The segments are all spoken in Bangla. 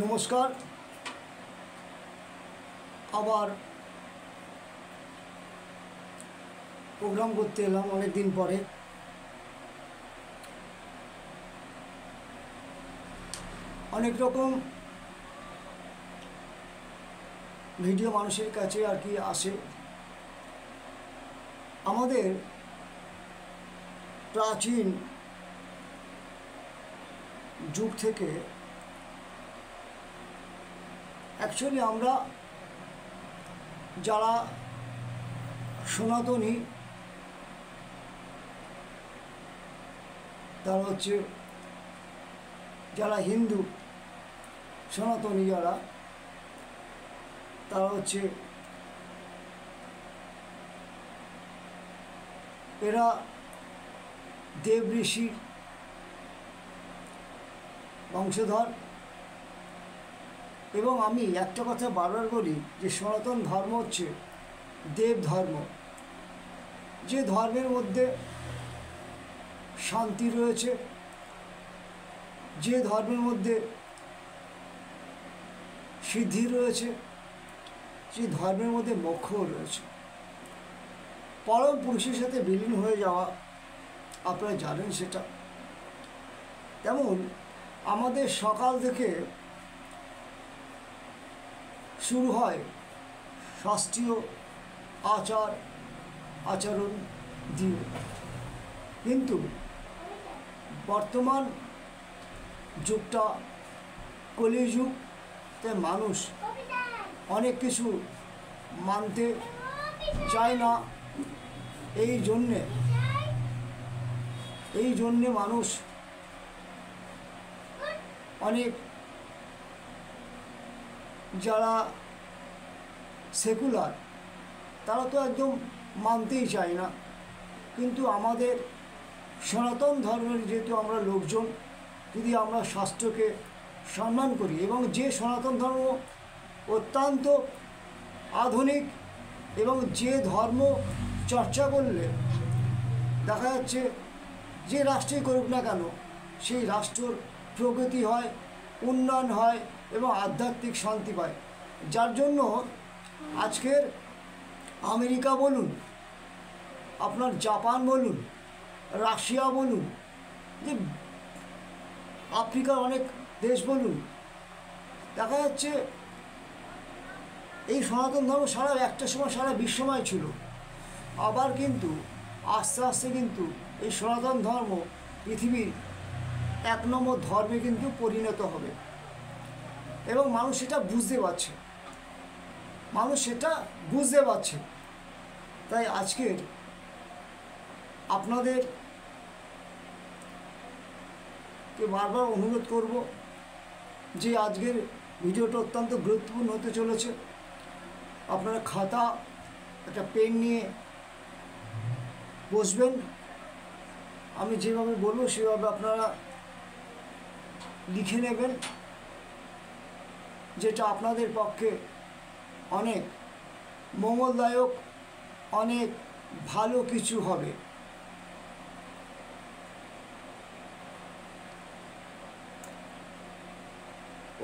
নমস্কার। আবার প্রোগ্রাম করতে এলাম অনেক দিন পরে। অনেক রকম ভিডিও মানুষের কাছে আর কি আসে। আমাদের প্রাচীন যুগ থেকে অ্যাকচুয়ালি আমরা যারা সনাতনী তারা হচ্ছে যারা হিন্দু সনাতনী যারা তারা হচ্ছে এরা দেব ঋষির বংশধর। এবং আমি একটা কথা বারবার বলি যে সনাতন ধর্ম হচ্ছে দেব ধর্ম, যে ধর্মের মধ্যে শান্তি রয়েছে, যে ধর্মের মধ্যে সিদ্ধি রয়েছে, যে ধর্মের মধ্যে মোক্ষ রয়েছে। পরম পুরুষের সাথে বিলীন হয়ে যাওয়া আপনারা জানেন সেটা। তেমন আমাদের সকাল থেকে শুরু হয় শাস্ত্রীয় আচরণ দিয়ে, কিন্তু বর্তমান যুগটা কলিযুগ, তাই মানুষ অনেক কিছু মানতে চায় না। এই জন্যে মানুষ অনেক যারা সেকুলার তারা তো একদম মানতেই চায় না। কিন্তু আমাদের সনাতন ধর্মের যেহেতু আমরা লোকজন, যদি আমরা শাস্ত্রকে সম্মান করি এবং যে সনাতন ধর্ম অত্যন্ত আধুনিক এবং যে ধর্ম চর্চা করলে দেখা যাচ্ছে যে রাষ্ট্রই করুক না কেন সেই রাষ্ট্রর প্রগতি হয়, উন্নয়ন হয় এবং আধ্যাত্মিক শান্তি পায়। যার জন্য আজকের আমেরিকা বলুন, আপনার জাপান বলুন, রাশিয়া বলুন, যে আফ্রিকার অনেক দেশ বলুন, দেখা যাচ্ছে এই সনাতন ধর্ম একটা সময় সারা বিশ্বময় ছিল। আবার কিন্তু আস্তে আস্তে কিন্তু এই সনাতন ধর্ম পৃথিবীর 1 নম্বর ধর্মে কিন্তু পরিণত হবে এবং মানুষ সেটা বুঝতে পারছে। তাই আজকের আপনাদেরকে বারবার অনুরোধ করব যে আজকের ভিডিওটা অত্যন্ত গুরুত্বপূর্ণ হতে চলেছে। আপনারা খাতা একটা পেন নিয়ে বসবেন, আমি যেভাবে বলবো সেভাবে আপনারা লিখে নেবেন, যেটা আপনাদের পক্ষে অনেক মঙ্গলদায়ক, অনেক ভালো কিছু হবে।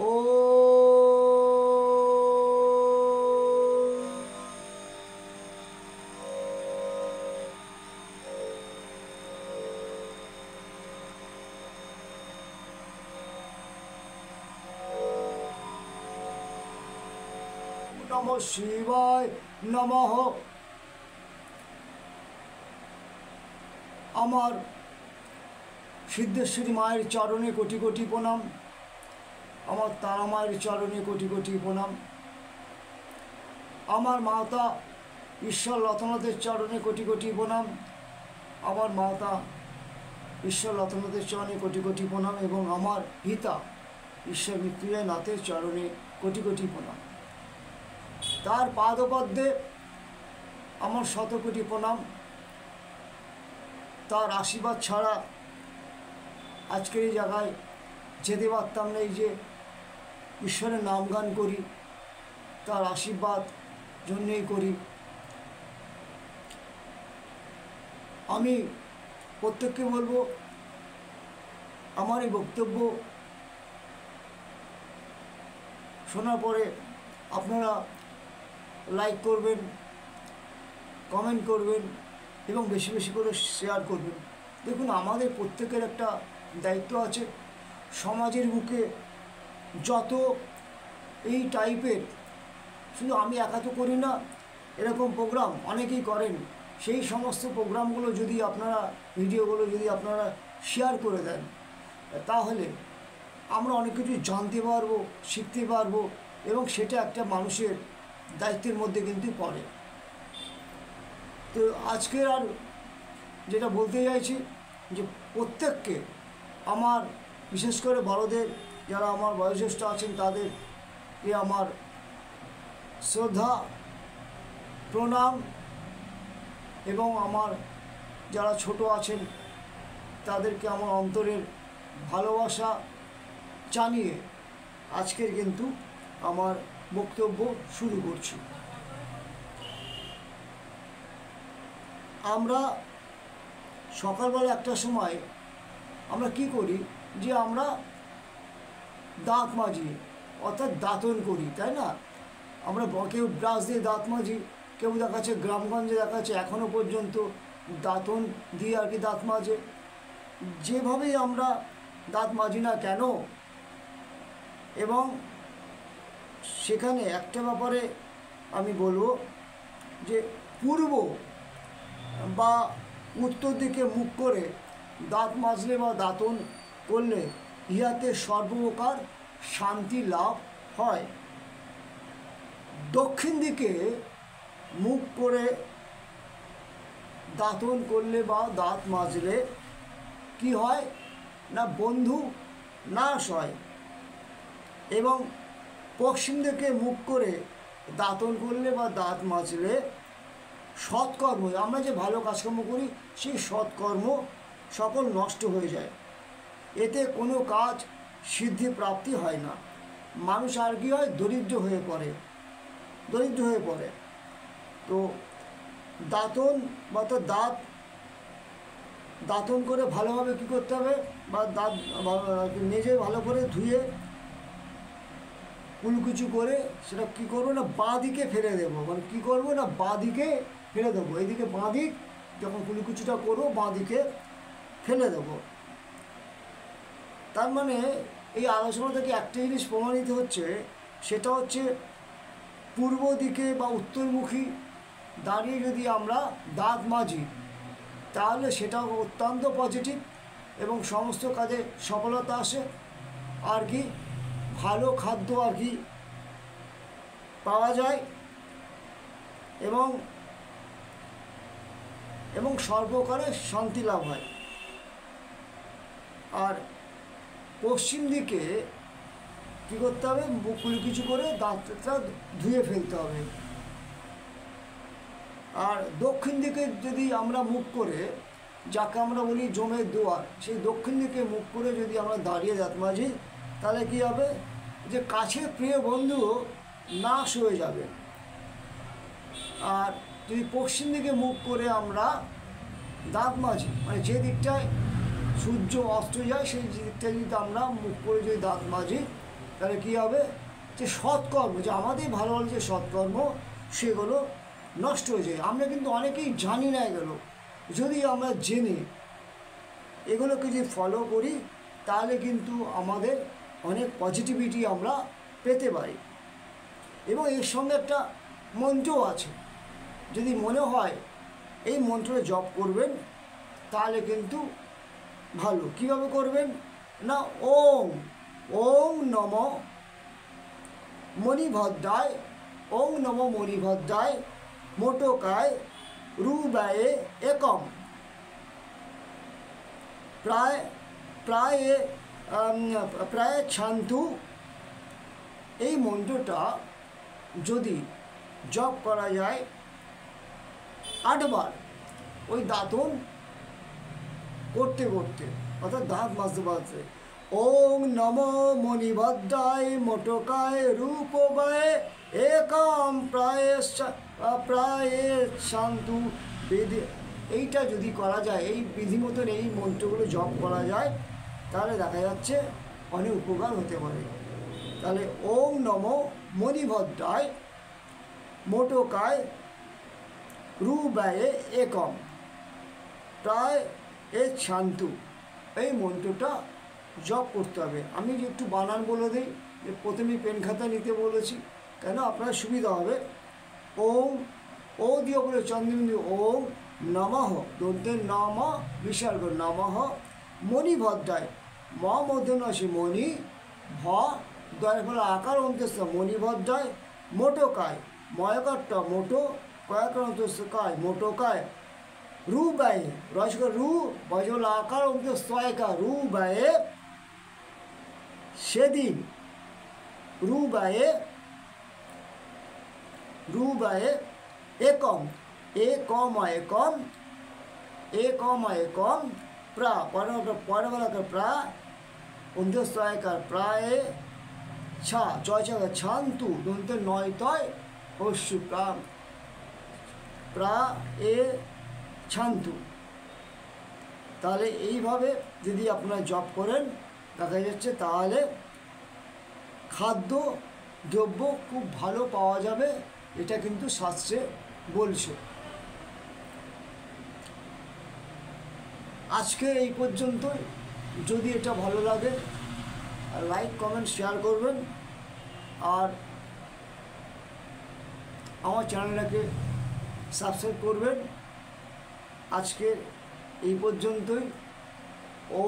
ও নমঃ শিবায় নমঃ। আমার সিদ্ধেশ্বরী মায়ের চরণে কোটি কোটি প্রণাম, আমার তারা মায়ের চরণে কোটি কোটি প্রণাম, আমার মাতা ঈশ্বর রতনাথের চরণে কোটি কোটি প্রণাম, আমার মাতা ঈশ্বর রতনাথের চরণে কোটি কোটি প্রণাম এবং আমার পিতা ঈশ্বর মৃত্যুঞ্জয় নাথের চরণে কোটি কোটি প্রণাম। তার পাদপদ্মে আমার 100 কোটি প্রণাম। তার আশীর্বাদ ছাড়া আজকের এই জায়গায় যেতে পারতাম না। এই যে ঈশ্বরের নামগান করি তার আশীর্বাদ জন্যেই করি। আমি প্রত্যেককে বলবো আমার এই বক্তব্য শোনার পরে আপনারা লাইক করবেন, কমেন্ট করবেন এবং বেশি বেশি করে শেয়ার করবেন। দেখুন, আমাদের প্রত্যেকের একটা দায়িত্ব আছে। সমাজের বুকে যত এই টাইপের, শুধু আমি একা তো করি না, এরকম প্রোগ্রাম অনেকেই করেন, সেই সমস্ত প্রোগ্রামগুলো যদি আপনারা, ভিডিওগুলো যদি আপনারা শেয়ার করে দেন, তাহলে আমরা অনেক কিছু জানতে পারবো, শিখতে পারবো এবং সেটা একটা মানুষের দায়িত্বের মধ্যে কিন্তু পড়ে। তো আজকের আর যেটা বলতে চাইছি যে প্রত্যেককে আমার, বিশেষ করে বড়দের যারা আমার বয়োজ্যেষ্ঠ আছেন তাদেরকে আমার শ্রদ্ধা, প্রণাম এবং আমার যারা ছোট আছেন তাদেরকে আমার অন্তরের ভালোবাসা জানিয়ে আজকের কিন্তু আমার বক্তব্য শুরু করছি। আমরা সকালবেলা একটা সময় আমরা কি করি, যে আমরা দাঁত মাজি, অর্থাৎ দাঁতন করি, তাই না? আমরা কেউ ব্রাশ দিয়ে দাঁত মাজি, কেউ দেখাচ্ছে গ্রামগঞ্জে দেখাচ্ছে এখনও পর্যন্ত দাঁতন দিয়ে আর কি দাঁত মাজে। যেভাবেই আমরা দাঁত মাজি না কেন, এবং সেখানে একটা ব্যাপারে আমি বলবো যে পূর্ব বা উত্তর দিকে মুখ করে দাঁত মাজলে বা দাঁতন করলে ইহাতে সর্বপ্রকার শান্তি লাভ হয়। দক্ষিণ দিকে মুখ করে দাঁতন করলে বা দাঁত মাজলে কি হয় না, বন্ধু নাশ হয়। এবং পশ্চিম দিকে মুখ করে দাঁতন করলে বা দাঁত মাজলে সৎকর্ম, আমরা যে ভালো কাজকর্ম করি সেই সৎকর্ম সকল নষ্ট হয়ে যায়। এতে কোনো কাজ সিদ্ধি প্রাপ্তি হয় না, মানুষ আর কি হয়, দরিদ্র হয়ে পড়ে। তো দাঁতন বা তো দাঁতন করে ভালোভাবে কী করতে হবে, বা দাঁত মেজে ভালো করে ধুয়ে কুলকুচি করে সেটা কী করবো না, বাঁ দিকে ফেলে দেবো। মানে কী করবো না, বাঁ দিকে ফেলে দেবো। এইদিকে বাঁ দিক, যখন কুলকুচিটা করবো বাঁ দিকে ফেলে দেবো। তার মানে এই আলোচনা থেকে একটা জিনিস প্রমাণিত হচ্ছে, সেটা হচ্ছে পূর্ব দিকে বা উত্তরমুখী দাঁড়িয়ে যদি আমরা দাঁত মাজি, তাহলে সেটা অত্যন্ত পজিটিভ এবং সমস্ত কাজে সফলতা আসে। আর কি ভালো খাদ্য আর কি পাওয়া যায় এবং সর্বকালে শান্তি লাভ হয়। আর পশ্চিম দিকে কী করতে হবে, মুখ কিছু করে দাঁতটা ধুয়ে ফেলতে হবে। আর দক্ষিণ দিকে যদি আমরা মুখ করে, যাকে আমরা বলি জমের দুয়ার, সেই দক্ষিণ দিকে মুখ করে যদি আমরা দাঁড়িয়ে দাঁত মাজি, তাহলে কী হবে, যে কাছের প্রিয় বন্ধু নাশ হয়ে যাবে। আর যদি পশ্চিম দিকে মুখ করে আমরা দাঁত মাজি, মানে যে দিকটায় সূর্য অস্ত যায় সেই দিকটায় যদি আমরা মুখ করে যদি দাঁত মাজি, তাহলে কী হবে, যে সৎকর্ম, যে আমাদের ভালো ভালো যে সৎকর্ম সেগুলো নষ্ট হয়ে যায়। আমরা কিন্তু অনেকেই জানি না এগুলো। যদি আমরা জেনে এগুলোকে যদি ফলো করি, তাহলে কিন্তু আমাদের অনেক পজিটিভিটি আমরা পেতে পারি। এবং এর সঙ্গে একটা মন্ত্রও আছে, যদি মনে হয় এই মন্ত্রটা জপ করবেন তাহলে কিন্তু ভালো। কীভাবে করবেন না, ওম নম মণিভদ্রায়, ওম নম মণিভদ্রায় মোটকায় রূপায়ে একম প্রায় ছান্তু। এই মন্ত্রটা যদি জপ করা যায় 8 বার, ওই দাঁতন করতে করতে, অর্থাৎ দাঁত মাজতে, ওম নম মণিভদ্রায় মোটকায় রূপবায় একম প্রায় শান্তু বিধি। এইটা যদি করা যায়, এই বিধি মতন এই মন্ত্রগুলো জপ করা যায়, তাহলে দেখা যাচ্ছে অনেক উপকার হতে পারে। তাহলে ওম নমো মণিভদ্রায় মোটকায় রূপায়ে একম প্রায় এ শান্তু, এই মন্ত্রটা জপ করতে হবে। আমি যে একটু বানান বলে দিই, যে প্রথমেই পেন খাতা নিতে বলেছি কেন আপনার সুবিধা হবে। ওম, ও দিয়ে বলে চন্দ্রবিন্দু, ওম নমঃ দন্তের নম বিসর্গ নমঃ মণিভদ্রায়, ম মধ্যম আসে মণি, ভ দয়ের ফলে আকার অন্তস্থ মণিভদ্রায় মোটকায়, ময়কারটা মোটো, কয়াকার অন্তস্থ কায় মোটকায় রু ব্যয়ে, রসক রু বজল আকার অন্তস্থয়কা রু ব্যয়ে সেদিন, রু ব্যয়ে একম, একম একম প্রা পরবলাকার প্রা অন্তস্থয়কার প্রায় ছা জয় ছাগা ছান্তু দন্তে নয় তয় অশ্রু প্রা এ ছান্তু। তাহলে এইভাবে যদি আপনারা জপ করেন দেখা যাচ্ছে তাহলে খাদ্য দ্রব্য খুব ভালো পাওয়া যাবে, এটা কিন্তু শাস্ত্রে বলছে। আজকে এই পর্যন্তই। যদি এটা ভালো লাগে লাইক কমেন্ট শেয়ার করবেন, আর আমার চ্যানেলটাকে সাবস্ক্রাইব করবেন। আজকে এই পর্যন্তই। ও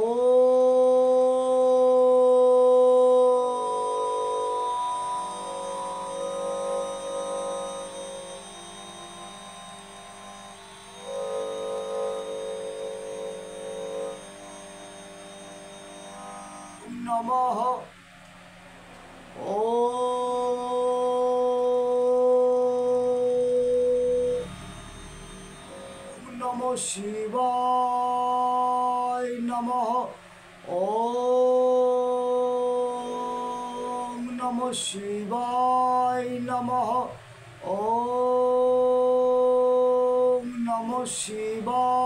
নমঃ, ও নমঃ শিবায় নমঃ, ওম নমঃ শিবায় নমঃ, ওম নমঃ শিবায়।